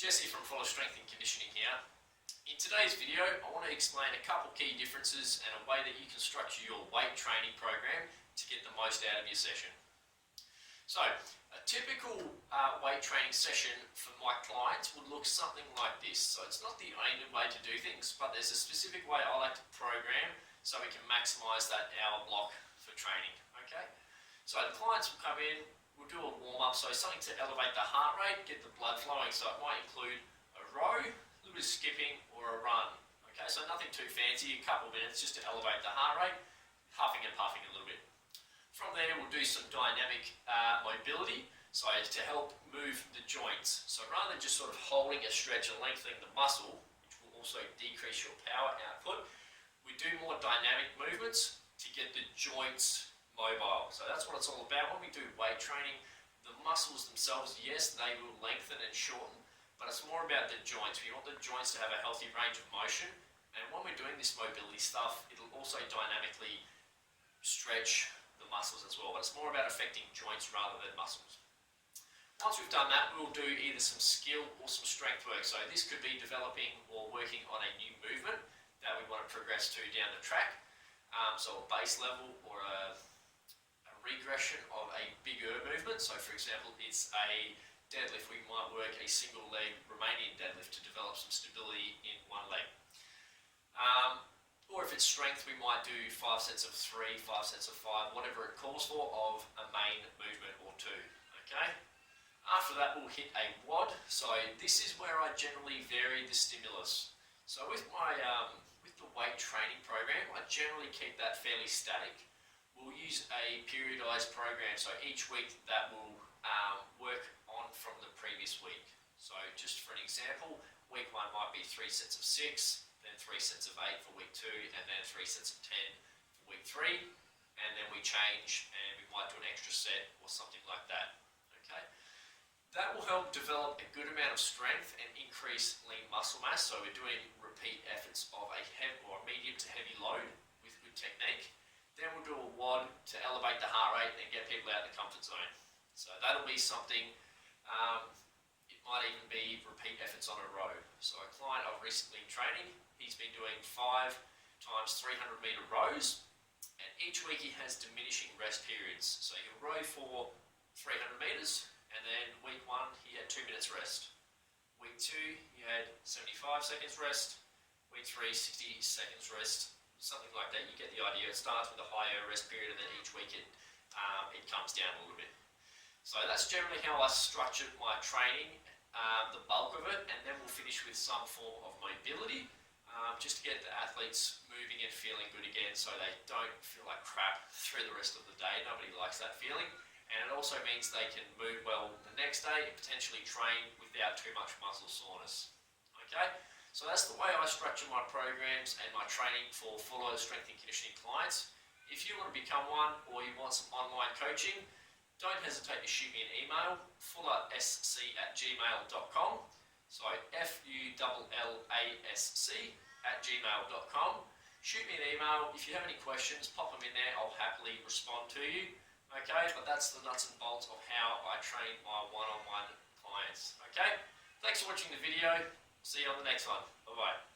Jesse from Fulla Strength and Conditioning here. In today's video, I want to explain a couple key differences and a way that you can structure your weight training program to get the most out of your session. So, a typical weight training session for my clients would look something like this. So it's not the only way to do things, but there's a specific way I like to program so we can maximize that hour block for training, okay? So the clients will come in, we'll do a warm-up, so something to elevate the heart rate, get the blood flowing, so it might include a row, a little bit of skipping, or a run. Okay, so nothing too fancy, a couple of minutes just to elevate the heart rate, huffing and puffing a little bit. From there, we'll do some dynamic mobility, so to help move the joints. So rather than just sort of holding a stretch and lengthening the muscle, which will also decrease your power output, we do more dynamic movements to get the joints mobile. So that's what it's all about. When we do weight training, the muscles themselves, yes, they will lengthen and shorten, but it's more about the joints. We want the joints to have a healthy range of motion, and when we're doing this mobility stuff, it'll also dynamically stretch the muscles as well, but it's more about affecting joints rather than muscles. Once we've done that, we'll do either some skill or some strength work. So this could be developing or working on a new movement that we want to progress to down the track. So a base level or a regression of a bigger movement. So for example, it's a deadlift. We might work a single leg Romanian deadlift to develop some stability in one leg. Or if it's strength, we might do 5 sets of 3, 5 sets of 5, whatever it calls for, of a main movement or two. Okay. After that, we'll hit a WOD. So this is where I generally vary the stimulus. So with my with the weight training program, I generally keep that fairly static. We'll use a periodized program, so each week that will work on from the previous week. So just for an example, week 1 might be 3 sets of 6, then 3 sets of 8 for week 2, and then 3 sets of 10 for week 3, and then we change and we might do an extra set or something like that. Okay, that will help develop a good amount of strength and increase lean muscle mass. So we're doing repeat efforts of a heavy or medium to heavy load with good technique. Then we'll do a WOD to elevate the heart rate and get people out of the comfort zone. So that'll be something, it might even be repeat efforts on a row. So a client I've recently been training, he's been doing 5 times 300 meter rows, and each week he has diminishing rest periods. So he'll row for 300 meters, and then week 1 he had 2 minutes rest. Week 2 he had 75 seconds rest. Week 3, 60 seconds rest. Something like that, you get the idea. It starts with a higher rest period and then each week it comes down a little bit. So that's generally how I structured my training, the bulk of it, and then we'll finish with some form of mobility, just to get the athletes moving and feeling good again so they don't feel like crap through the rest of the day. Nobody likes that feeling. And it also means they can move well the next day and potentially train without too much muscle soreness. Okay? So that's the way I structure my programs and my training for Fulla Strength and Conditioning clients. If you want to become one or you want some online coaching, don't hesitate to shoot me an email, FullaSC@gmail.com. So FullaSC@gmail.com. Shoot me an email. If you have any questions, pop them in there. I'll happily respond to you. Okay, but that's the nuts and bolts of how I train my one-on-one clients. Okay, thanks for watching the video. See you on the next one. Bye-bye.